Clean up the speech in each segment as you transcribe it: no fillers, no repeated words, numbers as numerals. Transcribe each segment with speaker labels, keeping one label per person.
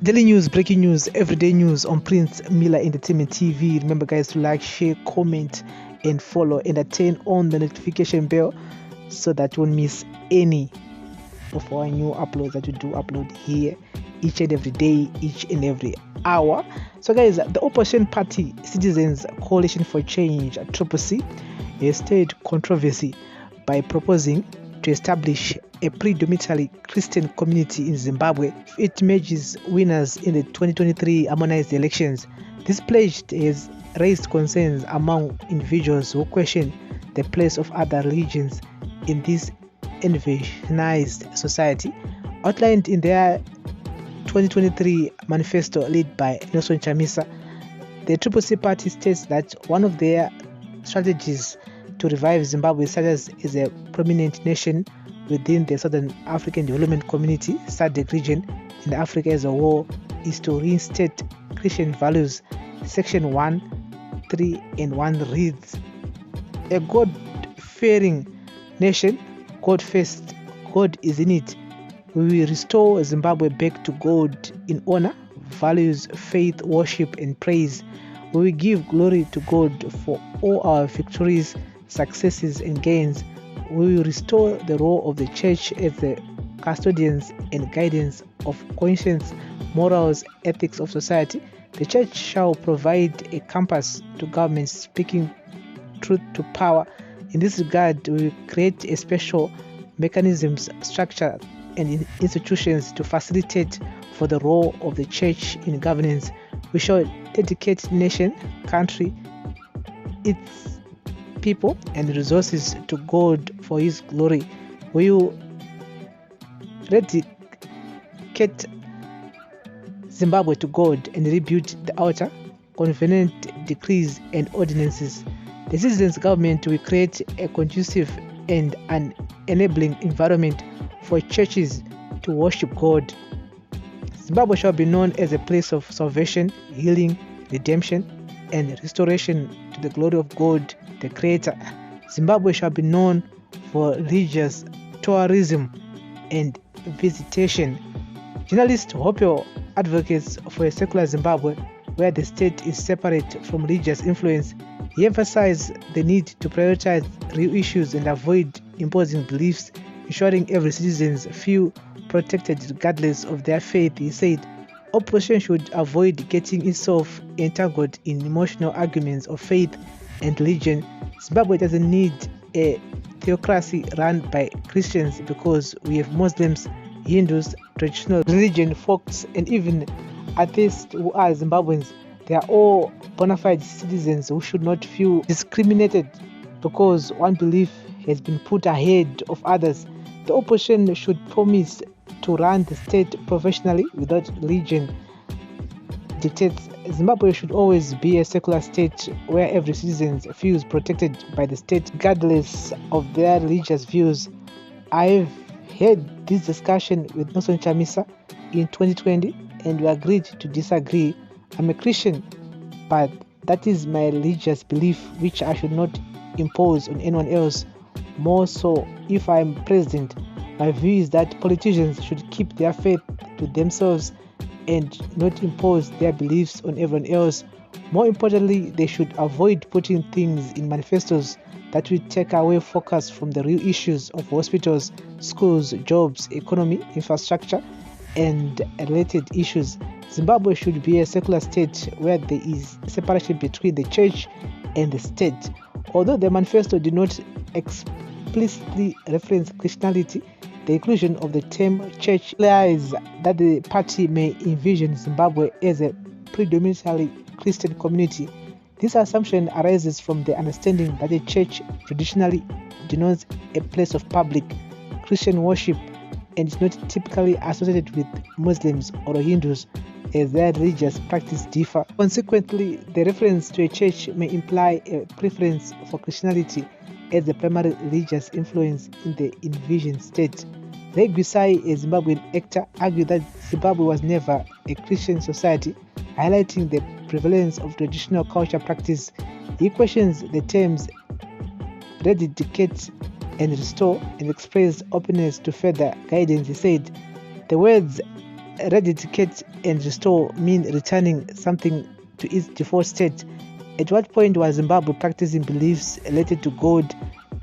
Speaker 1: Daily news, breaking news, everyday news on Prince Miller Entertainment TV. Remember, guys, to like, share, comment, and follow, and turn on the notification bell so that you won't miss any of our new uploads that we do upload here each and every day, each and every hour. So, guys, the opposition party Citizens Coalition for Change (CCC) has stirred controversy by proposing to establish a predominantly Christian community in Zimbabwe if it emerges winners in the 2023 harmonized elections. This pledge has raised concerns among individuals who question the place of other religions in this envisionized society. Outlined in their 2023 manifesto led by Nelson Chamisa, the CCC party states that one of their strategies to revive Zimbabwe as a prominent nation within the Southern African Development Community (SADC) region in Africa as a whole is to reinstate Christian values. Section 1, 3 and 1 reads, "A God-fearing nation, God first, God is in it. We will restore Zimbabwe back to God in honor, values, faith, worship and praise. We will give glory to God for all our victories, successes and gains. We will restore the role of the church as the custodians and guardians of conscience, morals, ethics of society. The church shall provide a compass to governments speaking truth to power. In this regard, we will create a special mechanisms, structure and institutions to facilitate for the role of the church in governance. We shall dedicate nation, country, its people and resources to God for His glory. We will dedicate Zimbabwe to God and rebuild the altar, covenant decrees and ordinances. The citizens' government will create a conducive and an enabling environment for churches to worship God. Zimbabwe shall be known as a place of salvation, healing, redemption, and restoration to the glory of God, the Creator. Zimbabwe shall be known for religious tourism and visitation." Journalist Hopio advocates for a secular Zimbabwe where the state is separate from religious influence. He emphasized the need to prioritize real issues and avoid imposing beliefs, ensuring every citizen feel protected regardless of their faith. He said, "Opposition should avoid getting itself entangled in emotional arguments of faith and religion. Zimbabwe doesn't need a theocracy run by Christians because we have Muslims, Hindus, traditional religion folks, and even atheists who are Zimbabweans. They are all bona fide citizens who should not feel discriminated because one belief has been put ahead of others. The opposition should promise to run the state professionally without religion dictates. Zimbabwe should always be a secular state where every citizen feels protected by the state regardless of their religious views." I've had this discussion with Nelson Chamisa in 2020 and we agreed to disagree. I'm a Christian, but that is my religious belief which I should not impose on anyone else. More so, if I'm president, my view is that politicians should keep their faith to themselves and not impose their beliefs on everyone else. More importantly, they should avoid putting things in manifestos that will take away focus from the real issues of hospitals, schools, jobs, economy, infrastructure, and related issues. Zimbabwe should be a secular state where there is separation between the church and the state. Although the manifesto did not explicitly reference Christianity, the inclusion of the term church implies that the party may envision Zimbabwe as a predominantly Christian community. This assumption arises from the understanding that the church traditionally denotes a place of public Christian worship and is not typically associated with Muslims or Hindus as their religious practice differ. Consequently, the reference to a church may imply a preference for Christianity as the primary religious influence in the envisioned state. Ray Gwisai, a Zimbabwean actor, argued that Zimbabwe was never a Christian society, highlighting the prevalence of traditional culture practice. He questions the terms rededicate and restore and expressed openness to further guidance. He said, "The words eradicate and restore mean returning something to its default state? At what point was Zimbabwe practicing beliefs related to God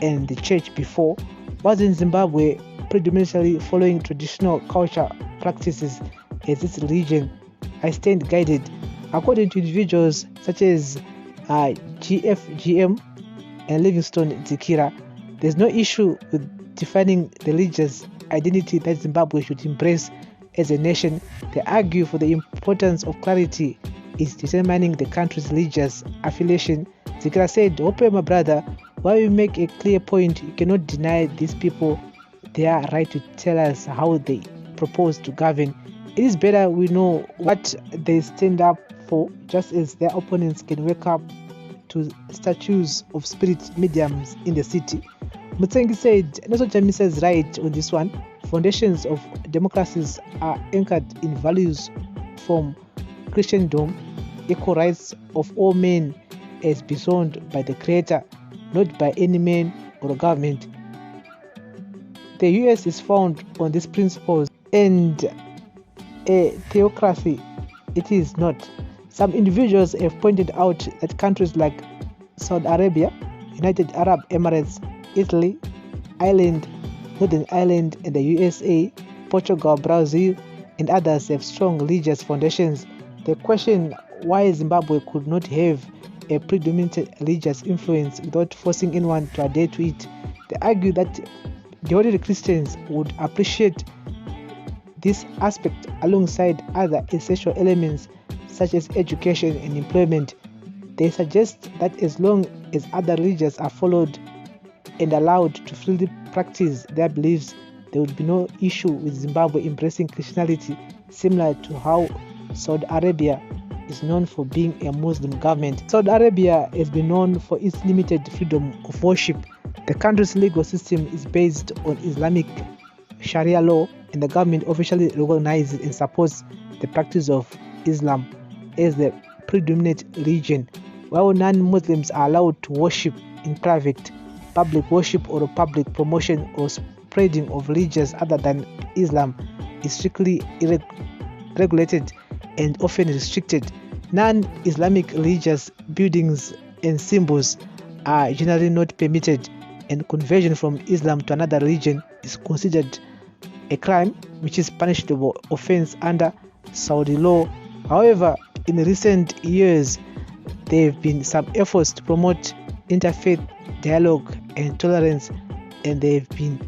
Speaker 1: and the church before? Wasn't Zimbabwe predominantly following traditional culture practices as its religion? I stand guided. According to individuals such as GFGM and Livingstone Zikira, there's no issue with defining the religious identity that Zimbabwe should embrace as a nation. They argue for the importance of clarity is determining the country's religious affiliation. Zikira said, "Ope, my brother, while you make a clear point, you cannot deny these people their right to tell us how they propose to govern. It is better we know what they stand up for, just as their opponents can wake up to statues of spirit mediums in the city." Mutsengi said, Nelson Chamisa is right on this one. Foundations of democracies are anchored in values from Christendom, equal rights of all men as bestowed by the Creator, not by any man or government. The US is found on these principles, and a theocracy it is not. Some individuals have pointed out that countries like Saudi Arabia, United Arab Emirates, Italy, Ireland, Northern Ireland, and the USA, Portugal, Brazil, and others have strong religious foundations. They question why Zimbabwe could not have a predominant religious influence without forcing anyone to adhere to it. They argue that devoted Christians would appreciate this aspect alongside other essential elements such as education and employment. They suggest that as long as other religions are followed and allowed to freely practice their beliefs, there would be no issue with Zimbabwe embracing Christianity, similar to how Saudi Arabia is known for being a Muslim government. Saudi Arabia has been known for its limited freedom of worship. The country's legal system is based on Islamic Sharia law, and the government officially recognizes and supports the practice of Islam as the predominant religion. While non-Muslims are allowed to worship in private, public worship or public promotion or spreading of religions other than Islam is strictly regulated and often restricted. Non-Islamic religious buildings and symbols are generally not permitted, and conversion from Islam to another religion is considered a crime, which is punishable offense under Saudi law. However, in recent years, there have been some efforts to promote interfaith dialogue and tolerance, and there have been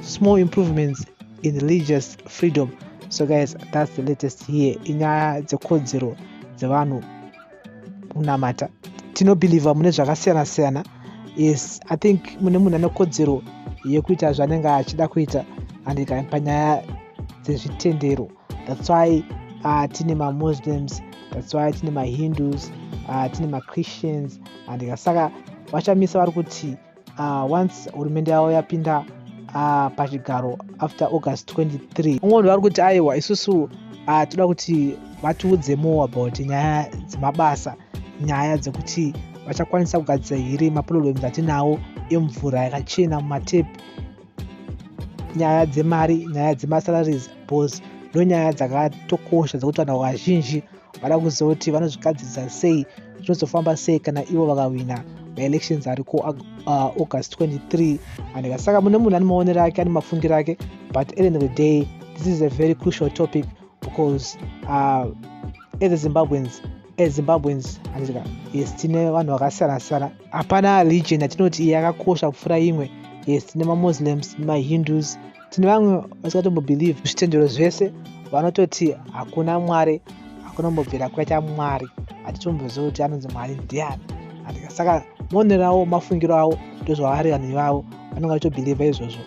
Speaker 1: small improvements in religious freedom. So guys, that's the latest here. Inyaya dzekodzero dzevanhu kunamata tinobhilivha mune zvakasiyana siyana. Yes, I think mune munhu ane kodzero yekuita zvanenge achida kuita and panyaya dzezvitendero. That's why tine ma-Muslims, that's why tine ma-Hindus, tine ma-Christians, and saka vachamisa vari kuti once hurumende yavo yapinda pachigaro after August 23, umwe vari kuti aiwa isusu toda kuti vatiudze more about nyaya dzemabasa, nyaya dzekuti vachakwanisa kugadzira here maproblems atinawo emvura yakachena mumatepi, nyaya dzemari, nyaya dzemasalaries, because ndonyaya dzakatokosha dzekuti vanhu vazhinji vada kuziva kuti vanozvigadzirisa sei, zvinozofamba sei kana ivo vakawina maelections ari August 23. And saka mune munhu ane maonero ake, ane mafungiro ake, but at the end of the day this is a very crucial topic because as Zimbabweans andika yes tine vanhu vakasiyana siyana, hapana religion yatinoti yakakosha kupfuura imwe. Yes, tine ma-Muslims, ma-Hindus, tine vamwe vasingatombobhelieve zvitendero zvese, vanototi hakuna Mwari, hakuna kumbobvira kwaita Mwari, hatitomboziva kuti anonzi Mwari ndiani. Saka maonero avo, mafungiro avo ndozvavari vanhu ivavo vanonga vachitobhilivha izvozvo.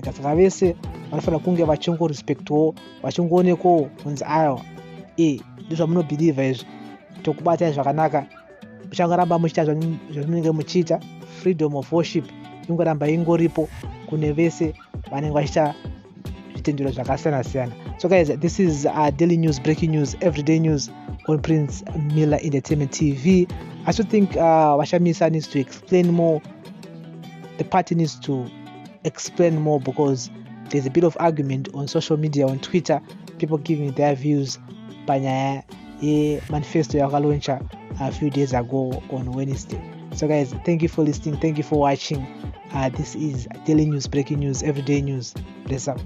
Speaker 1: Saka vese vanofanira kunge vachingorespectwo, vachingoonekwo kunzi ayo ndozvamunobhilivha izvi, tokubatai zvakanaka, muchangoramba muchiita zvamunenge muchiita. Freedom of worship ingoramba ingoripo kune vese vanenge vachiita zvitendero zvakasiyana siyana. So guys, this is daily news, breaking news, everyday news on Prince Miller Entertainment TV. I still think Washamisa needs to explain more. The party needs to explain more because there's a bit of argument on social media, on Twitter, people giving their views panyaya manifesto yakalauncha a few days ago on Wednesday. So guys, thank you for listening, thank you for watching. This is daily news, breaking news, everyday news. Bless up.